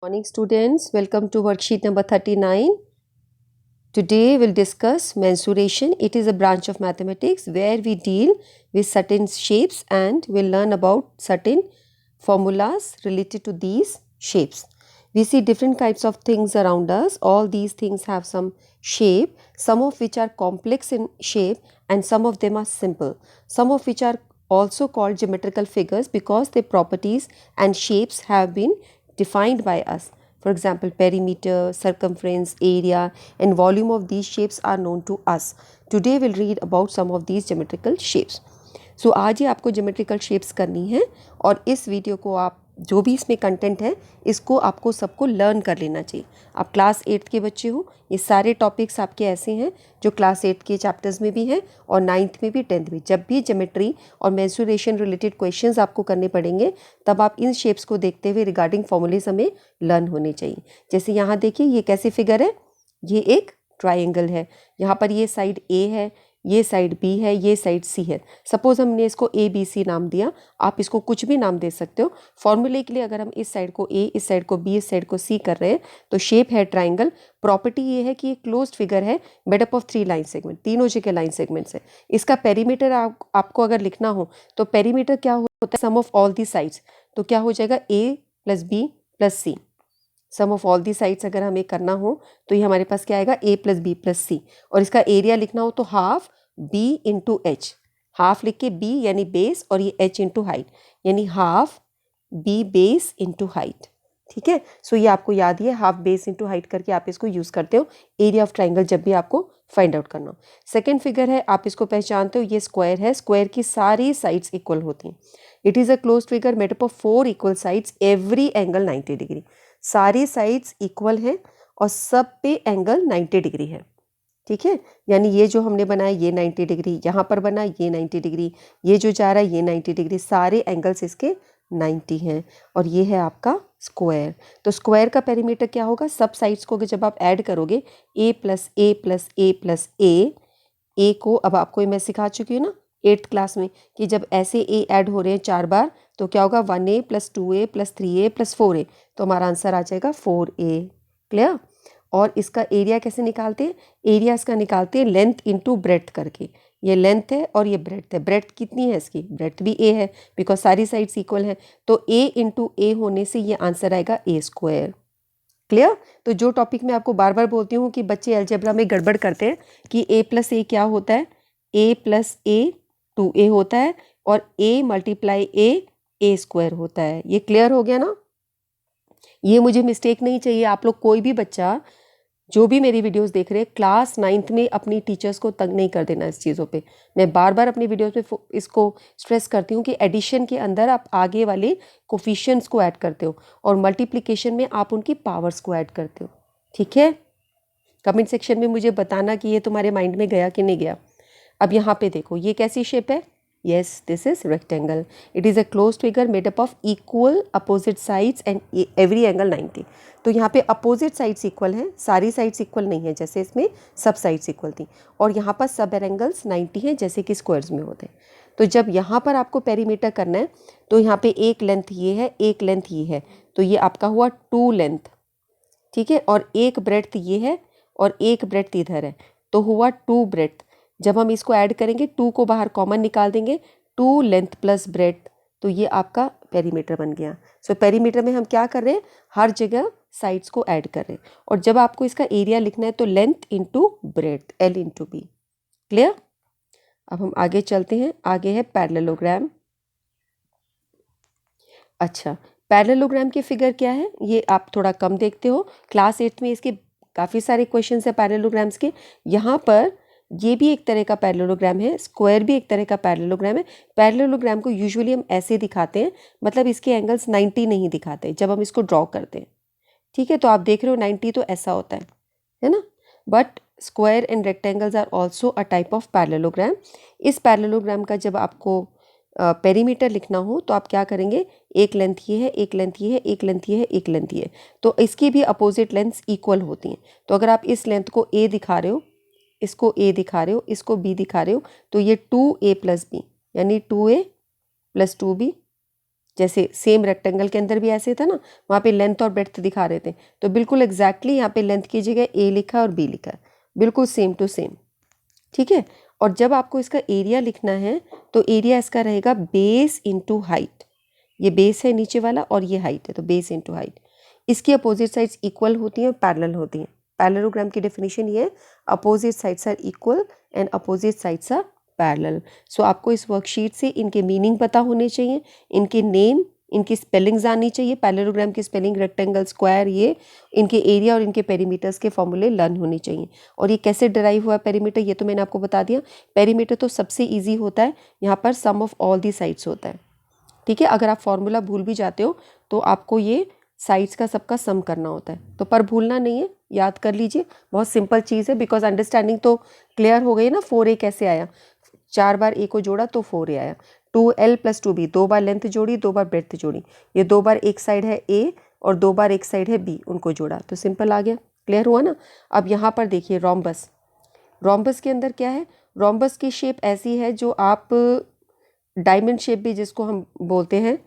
Morning students, welcome to worksheet number 39. Today we'll discuss mensuration. It is a branch of mathematics where we deal with certain shapes and we'll learn about certain formulas related to these shapes. We see different types of things around us. All these things have some shape, some of which are complex in shape and some of them are simple. Some of which are also called geometrical figures because their properties and shapes have been defined by us. For example, perimeter, circumference, area and volume of these shapes are known to us. Today we'll read about some of these geometrical shapes. सो आज ही आपको geometrical shapes करनी है और इस video को आप जो भी इसमें कंटेंट है इसको आपको सबको लर्न कर लेना चाहिए. आप क्लास 8 के बच्चे हो, ये सारे टॉपिक्स आपके ऐसे हैं जो क्लास 8 के चैप्टर्स में भी हैं और 9th में भी 10th में. जब भी ज्योमेट्री और मेंसुरेशन रिलेटेड क्वेश्चंस आपको करने पड़ेंगे तब आप इन शेप्स को देखते हुए रिगार्डिंग फॉर्मूलेज हमें लर्न होने चाहिए. जैसे यहाँ देखिए ये कैसी फिगर है, ये एक ट्राइंगल है. यहाँ पर ये साइड ए है, ये साइड बी है, ये साइड सी है. सपोज हमने इसको ए बी सी नाम दिया, आप इसको कुछ भी नाम दे सकते हो. फॉर्मूले के लिए अगर हम इस साइड को ए, इस साइड को बी, इस साइड को सी कर रहे हैं तो शेप है ट्राइंगल. प्रॉपर्टी ये है कि ये क्लोज्ड फिगर है made up of 3 line segment, तीनों जगह लाइन सेगमेंट्स है. इसका पेरीमीटर आपको अगर लिखना हो तो पेरीमीटर क्या होता है, sum of all the sides. तो क्या हो जाएगा A plus B plus C. Sum of all the sides अगर हमें करना हो तो ये हमारे पास क्या आएगा, A plus B plus C. और इसका एरिया लिखना हो तो half B into H. Half लिख के बी यानी बेस और ये एच इंटू हाइट यानी half B base into height. ठीक है, सो ये आपको याद ही है, हाफ बेस इंटू हाइट करके आप इसको यूज़ करते हो एरिया ऑफ ट्राइंगल जब भी आपको फाइंड आउट करना हो. सेकेंड फिगर है, आप इसको पहचानते हो, ये स्क्वायर है. स्क्वायर की सारी साइड्स इक्वल होती हैं. It is a closed figure made up of 4 equal sides, every angle 90 degree. सारी साइड्स इक्वल हैं और सब पे एंगल 90 डिग्री है. ठीक है, यानी ये जो हमने बनाया ये 90 डिग्री, यहाँ पर बना ये 90 डिग्री, ये जो जा रहा है ये 90 डिग्री, सारे एंगल्स इसके 90 हैं. और ये है आपका स्क्वायर. तो स्क्वायर का पेरीमीटर क्या होगा, सब साइड्स को जब आप ऐड करोगे ए प्लस ए प्लस ए प्लस ए को, अब आपको मैं सिखा चुकी हूँ ना 8th क्लास में कि जब ऐसे ए ऐड हो रहे हैं 4 बार तो क्या होगा, 1a plus 2a plus 3a plus 4a. तो हमारा आंसर आ जाएगा 4a. क्लियर. और इसका एरिया कैसे निकालते हैं, एरिया इसका निकालते हैं लेंथ इंटू ब्रेड्थ करके. ये लेंथ है और ये ब्रेड्थ है. ब्रेड्थ कितनी है इसकी, ब्रेड्थ भी ए है बिकॉज सारी साइड्स इक्वल है. तो ए इंटू ए होने से ये आंसर आएगा ए स्क्वायर. क्लियर. तो जो टॉपिक मैं आपको बार बार बोलती हूँ कि बच्चे अलजेब्रा में गड़बड़ करते हैं कि ए प्लस ए क्या होता है, ए प्लस ए 2a होता है और ए मल्टीप्लाई ए स्क्वायर होता है. ये क्लियर हो गया ना. ये मुझे मिस्टेक नहीं चाहिए. आप लोग कोई भी बच्चा जो भी मेरी वीडियोस देख रहे हैं क्लास 9th में अपनी टीचर्स को तंग नहीं कर देना इस चीज़ों पे. मैं बार बार अपनी वीडियोस में इसको स्ट्रेस करती हूँ कि एडिशन के अंदर आप आगे वाले कोफिशिएंट्स को ऐड करते हो और मल्टीप्लिकेशन में आप उनकी पावर्स को ऐड करते हो. ठीक है, कमेंट सेक्शन में मुझे बताना कि ये तुम्हारे माइंड में गया कि नहीं गया. अब यहाँ पे देखो ये कैसी शेप है, yes this is rectangle. It is a closed figure made up of equal opposite sides and every angle 90. तो यहाँ पे अपोजिट साइड्स इक्वल हैं, सारी साइड्स इक्वल नहीं है जैसे इसमें सब साइड्स इक्वल थी. और यहाँ पर सब एंगल्स 90 हैं जैसे कि स्क्वायर्स में होते हैं. तो जब यहाँ पर आपको पेरीमीटर करना है तो यहाँ पे एक लेंथ ये है, एक लेंथ ये है, तो ये आपका हुआ 2 लेंथ. ठीक है, और एक ब्रेड्थ ये है और एक ब्रेड्थ इधर है तो हुआ 2 ब्रेड्थ. जब हम इसको ऐड करेंगे 2 को बाहर कॉमन निकाल देंगे, 2 लेंथ प्लस ब्रेड्थ, तो ये आपका पेरीमीटर बन गया. सो पेरीमीटर में हम क्या कर रहे हैं, हर जगह साइड्स को ऐड कर रहे हैं. और जब आपको इसका एरिया लिखना है तो length into breadth, L into B. Clear. अब हम आगे चलते हैं. आगे है पैरेललोग्राम. अच्छा, पैरेललोग्राम की फिगर क्या है, ये आप थोड़ा कम देखते हो. क्लास 8 में इसके काफ़ी सारे क्वेश्चन है पैरेललोग्राम्स के. यहाँ पर ये भी एक तरह का पैरेललोग्राम है, स्क्वायर भी एक तरह का पैरेललोग्राम है. पैरेललोग्राम को यूजुअली हम ऐसे दिखाते हैं, मतलब इसके एंगल्स 90 नहीं दिखाते जब हम इसको ड्रॉ करते हैं. ठीक है, तो आप देख रहे हो 90 तो ऐसा होता है ना. But square and rectangles are also a type of parallelogram. इस पैरेललोग्राम का जब आपको पेरीमीटर लिखना हो तो आप क्या करेंगे, एक लेंथ ये है, एक लेंथ ये है, एक लेंथ ये है, एक लेंथ ये है, तो इसकी भी अपोजिट लेंथ्स इक्वल होती हैं. तो अगर आप इस लेंथ को ए दिखा रहे हो, इसको ए दिखा रहे हो, इसको बी दिखा रहे हो, तो ये 2a प्लस बी यानी 2a प्लस 2b जैसे सेम रेक्टेंगल के अंदर भी ऐसे था ना, वहाँ पे लेंथ और ब्रेड्थ दिखा रहे थे, तो बिल्कुल एग्जैक्टली यहाँ पे लेंथ की जगह ए लिखा और बी लिखा है, बिल्कुल सेम टू सेम। ठीक है। और जब आपको इसका एरिया लिखना है तो एरिया इसका रहेगा बेस इंटू हाइट। ये बेस है नीचे वाला और ये हाइट है, तो बेस इंटू हाइट। इसकी अपोजिट साइड्स इक्वल होती हैं और पैरेलल होती हैं। पैरेललोग्राम की डेफिनेशन ये है, opposite sides are equal and opposite sides are parallel. So आपको इस वर्कशीट से इनके मीनिंग पता होने चाहिए, इनके नेम, इनकी स्पेलिंग्स आनी चाहिए, पैरेललोग्राम की स्पेलिंग, रेक्टेंगल, स्क्वायर, ये इनके एरिया और इनके पेरीमीटर्स के फॉर्मूले लर्न होने चाहिए। और ये कैसे डराइव हुआ पेरीमीटर, ये तो मैंने आपको बता दिया। पेरीमीटर तो सबसे ईजी होता है, यहाँ पर सम ऑफ ऑल दी साइड्स होता है। ठीक है। अगर आप फॉर्मूला भूल भी जाते हो तो आपको ये साइड्स का सबका सम करना होता है, तो पर भूलना नहीं है, याद कर लीजिए, बहुत सिंपल चीज़ है। बिकॉज अंडरस्टैंडिंग तो क्लियर हो गई ना। 4a कैसे आया, 4 बार a को जोड़ा तो 4a आया। 2l + 2b, 2 बार लेंथ जोड़ी, 2 बार ब्रेड्थ जोड़ी, ये 2 बार एक साइड है a और 2 बार एक साइड है b, उनको जोड़ा तो सिंपल आ गया। क्लियर हुआ ना। अब यहाँ पर देखिए रोम्बस। रोम्बस के अंदर क्या है, रोम्बस की शेप ऐसी है जो आप डायमंड शेप भी जिसको हम बोलते हैं,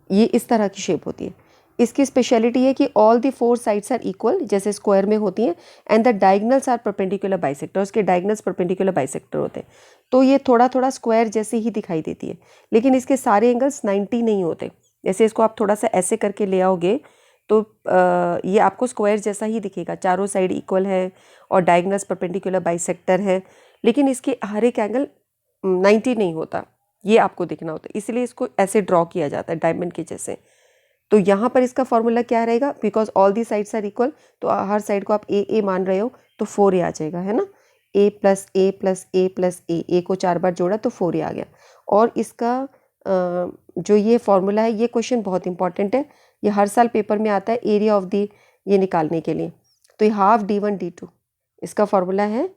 ये इस तरह की शेप होती है। इसकी स्पेशलिटी है कि all the 4 sides are equal, जैसे स्क्वायर में होती हैं, and the diagonals are perpendicular bisector, उसके डायगनल्स परपेंडिकुलर बाइसेक्टर होते हैं। तो ये थोड़ा थोड़ा स्क्वायर जैसे ही दिखाई देती है, लेकिन इसके सारे एंगल्स 90 नहीं होते। जैसे इसको आप थोड़ा सा ऐसे करके ले आओगे तो ये आपको स्क्वायर जैसा ही दिखेगा, चारों साइड इक्वल है और डायगनल्स परपेंडिकुलर बाइसेक्टर है, लेकिन इसके हर एक एंगल 90 नहीं होता, ये आपको दिखना होता है। इसलिए इसको ऐसे ड्रॉ किया जाता है डायमंड के जैसे। तो यहाँ पर इसका फॉर्मूला क्या रहेगा, because all the sides are equal, तो हर साइड को आप ए मान रहे हो तो 4a आ जाएगा, है ना। a + a + a + a को 4 बार जोड़ा तो 4a आ गया। और इसका जो ये फॉर्मूला है, ये क्वेश्चन बहुत इंपॉर्टेंट है, ये हर साल पेपर में आता है एरिया ऑफ दी ये निकालने के लिए। तो ये ½ d1 d2, इसका फॉर्मूला है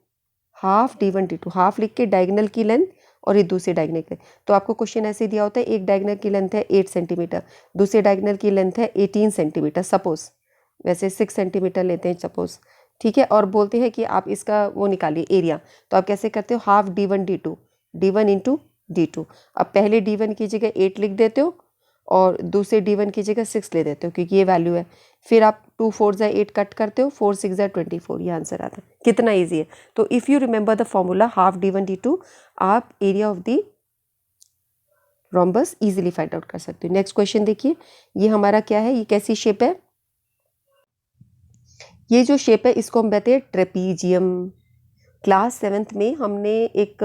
½ d1 d2। हाफ लिख के डायगनल की लेंथ और ये दूसरे डायगनल की, तो आपको क्वेश्चन ऐसे दिया होता है, एक डायगनल की लेंथ है 8 सेंटीमीटर, दूसरे डायगनल की लेंथ है 18 सेंटीमीटर सपोज, वैसे 6 सेंटीमीटर लेते हैं सपोज। ठीक है। और बोलते हैं कि आप इसका वो निकालिए एरिया, तो आप कैसे करते हो, ½ d1 d2, d1 × d2। अब पहले d1 की जगह 8 लिख देते हो और दूसरे d1 की जगह 6 ले देते हो, क्योंकि ये वैल्यू है। फिर आप 2 4 = 8 कट करते हो, 4 6 = 24, ये आंसर आता है। कितना ईजी है। तो if you remember the formula ½ d1 d2, आप area of the rhombus easily find out कर सकते हो। नेक्स्ट क्वेश्चन देखिए, ये हमारा क्या है, ये कैसी शेप है, ये जो शेप है इसको हम कहते हैं ट्रेपीजियम। क्लास 7th में हमने एक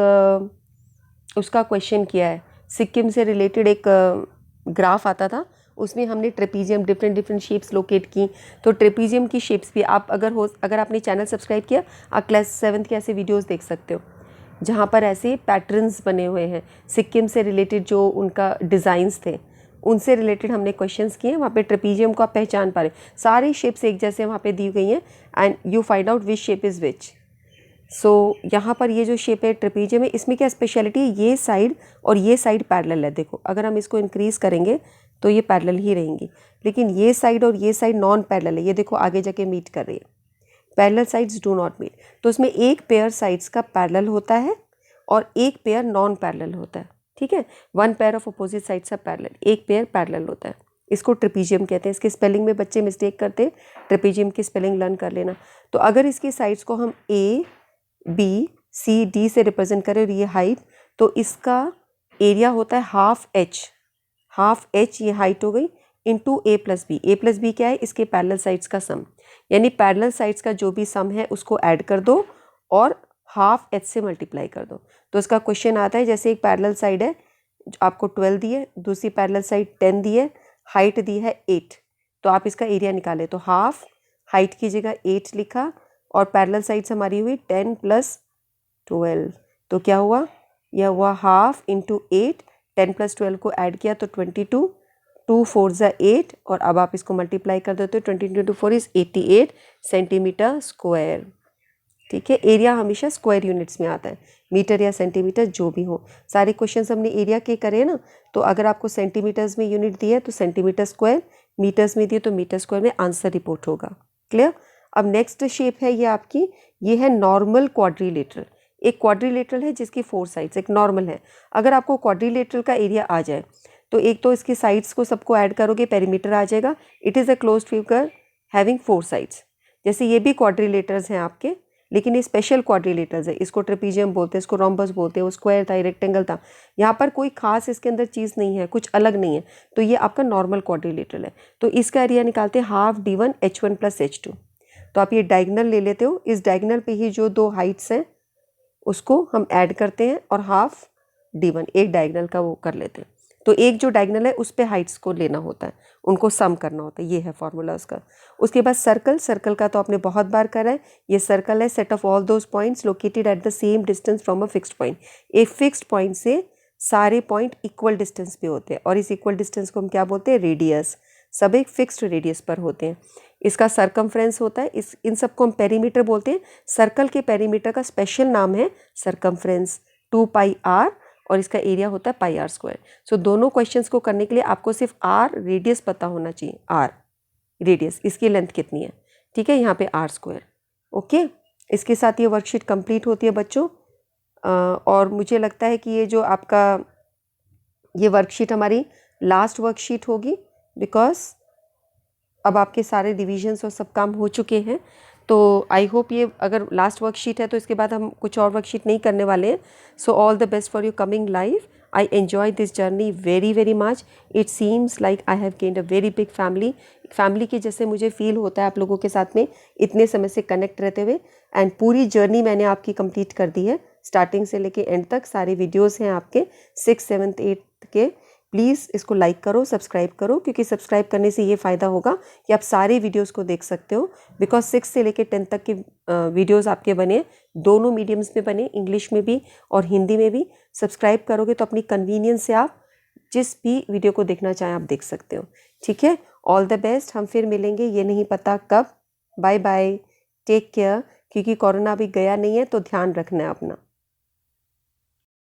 उसका क्वेश्चन किया है, सिक्किम से रिलेटेड एक ग्राफ आता था, उसमें हमने ट्रेपीजियम डिफरेंट शेप्स लोकेट की। तो ट्रेपीजियम की शेप्स भी आप अगर आपने चैनल सब्सक्राइब किया, आप क्लास 7th के ऐसे वीडियोस देख सकते हो जहाँ पर ऐसे पैटर्न्स बने हुए हैं सिक्किम से रिलेटेड, जो उनका डिज़ाइंस थे उनसे रिलेटेड हमने क्वेश्चंस किए हैं। वहाँ पे ट्रेपीजियम को आप पहचान पा रहे, सारी शेप्स एक जैसे वहाँ पे दी गई हैं, and you find out which shape is which. So यहाँ पर ये जो शेप है ट्रेपीजियम है, इसमें क्या स्पेशलिटी है, ये साइड और ये साइड पैरेलल है। देखो अगर हम इसको इंक्रीज़ करेंगे तो ये पैरेलल ही रहेंगी, लेकिन ये साइड और ये साइड नॉन पैरेलल है। ये देखो आगे जाके मीट कर रही है, parallel sides do not meet. तो उसमें एक पेयर साइड्स का पैरेलल होता है और एक पेयर नॉन पैरेलल होता है। ठीक है, 1 pair of opposite sides are parallel, एक पेयर पैरेलल होता है। इसको ट्रेपीजियम कहते हैं। इसके स्पेलिंग में बच्चे मिस्टेक करते हैं, ट्रेपीजियम की स्पेलिंग लर्न कर लेना। तो अगर इसकी साइड्स को हम A B C D से रिप्रेजेंट करें और ये हाइट, तो इसका एरिया होता है ½ h, ये हाइट हो गई, into A + B। A + B क्या है, इसके पैरेलल साइड्स का सम, यानी पैरेलल साइड्स का जो भी सम है उसको ऐड कर दो और ½ h से मल्टीप्लाई कर दो। तो इसका क्वेश्चन आता है, जैसे एक पैरेलल साइड है आपको 12 दी है, दूसरी पैरेलल साइड 10 दी है, हाइट दी है 8, तो आप इसका एरिया निकालें। तो ½ हाइट की जगह 8 लिखा और पैरेलल साइड्स हमारी हुई 10 + 12, तो क्या हुआ, यह हुआ ½ × 8, 10 + 12 को ऐड किया तो 22, 2 4 = 8, और अब आप इसको मल्टीप्लाई कर देते हो, 20 × 4 = 88 सेंटीमीटर स्क्वायर। ठीक है, एरिया हमेशा स्क्वायर यूनिट्स में आता है, मीटर या सेंटीमीटर जो भी हो। सारे क्वेश्चंस हमने एरिया के करे ना, तो अगर आपको सेंटीमीटर्स में यूनिट दी है तो सेंटीमीटर स्क्वायर, मीटर्स में दिए तो मीटर स्क्वायर में आंसर रिपोर्ट होगा। क्लियर। अब नेक्स्ट शेप है ये आपकी, ये है नॉर्मल क्वाड्रिलेटरल। एक क्वाड्रिलेटरल है जिसकी 4 साइड्स, एक नॉर्मल है। अगर आपको क्वाड्रिलेटरल का एरिया आ जाए तो एक तो इसकी साइड्स को सबको ऐड करोगे, पेरीमीटर आ जाएगा। It is a closed figure having 4 sides. जैसे ये भी क्वाड्रिलेटर्स हैं आपके, लेकिन ये स्पेशल क्वाड्रिलेटर्स है। इसको ट्रेपीजियम बोलते हैं, इसको रोम्बस बोलते हैं। वो स्क्वायर था, रेक्टेंगल था, यहाँ पर कोई खास इसके अंदर चीज़ नहीं है, कुछ अलग नहीं है। तो ये आपका नॉर्मल क्वाड्रिलेटरल है। तो इसका एरिया निकालते हैं half d1 h1 plus h2। तो आप ये डायगनल ले लेते हो, इस डायगनल पे ही जो दो हाइट्स हैं उसको हम ऐड करते हैं और हाफ d1 एक डायगनल का वो कर लेते हैं। तो एक जो डायगनल है उस पे हाइट्स को लेना होता है, उनको सम करना होता है। ये है फॉर्मूला उसका। उसके बाद सर्कल, सर्कल का तो आपने बहुत बार करा है। ये सर्कल है set of all those points located at the same distance from a fixed point. एक फिक्स्ड पॉइंट से सारे पॉइंट इक्वल डिस्टेंस पे होते हैं और इस इक्वल डिस्टेंस को हम क्या बोलते हैं? रेडियस। सब एक फिक्स्ड रेडियस पर होते हैं। इसका सरकमफ्रेंस होता है। इन सबको हम पेरीमीटर बोलते हैं। सर्कल के पेरीमीटर का स्पेशल नाम है सरकमफ्रेंस, 2 पाई r, और इसका एरिया होता है पाई r स्क्वायर। सो दोनों क्वेश्चंस को करने के लिए आपको सिर्फ r रेडियस पता होना चाहिए। r रेडियस, इसकी लेंथ कितनी है, ठीक है, यहाँ पे r स्क्वायर। ओके, इसके साथ ये वर्कशीट कंप्लीट होती है बच्चों। और मुझे लगता है कि ये जो आपका ये वर्कशीट हमारी लास्ट वर्कशीट होगी, बिकॉज अब आपके सारे रिविजन्स और सब काम हो चुके हैं। तो आई होप ये अगर लास्ट वर्कशीट है तो इसके बाद हम कुछ और वर्कशीट नहीं करने वाले हैं। So all the best for your coming life. I enjoy this journey very very much. It seems like I have gained a very big family. Family के जैसे मुझे फील होता है आप लोगों के साथ में इतने समय से कनेक्ट रहते हुए। एंड पूरी जर्नी मैंने आपकी कंप्लीट कर दी है, स्टार्टिंग से लेके एंड तक। सारे वीडियोज़ हैं आपके 6th 7th 8th के। प्लीज़ इसको लाइक करो, सब्सक्राइब करो, क्योंकि सब्सक्राइब करने से ये फ़ायदा होगा कि आप सारे वीडियोस को देख सकते हो। बिकॉज 6 से लेके 10 तक के वीडियोस आपके बने, दोनों मीडियम्स में बने, इंग्लिश में भी और हिंदी में भी। सब्सक्राइब करोगे तो अपनी कन्वीनियंस से आप जिस भी वीडियो को देखना चाहें आप देख सकते हो, ठीक है। All the best. हम फिर मिलेंगे, ये नहीं पता कब। Bye bye, take care. क्योंकि कोरोना अभी गया नहीं है तो ध्यान रखना है अपना।